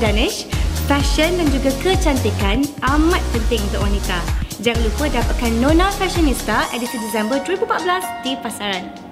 Danish, Fesyen dan juga kecantikkan amat penting untuk wanita. Jangan lupa dapatkan Nona Fashionista edisi Disember 2014 di pasaran.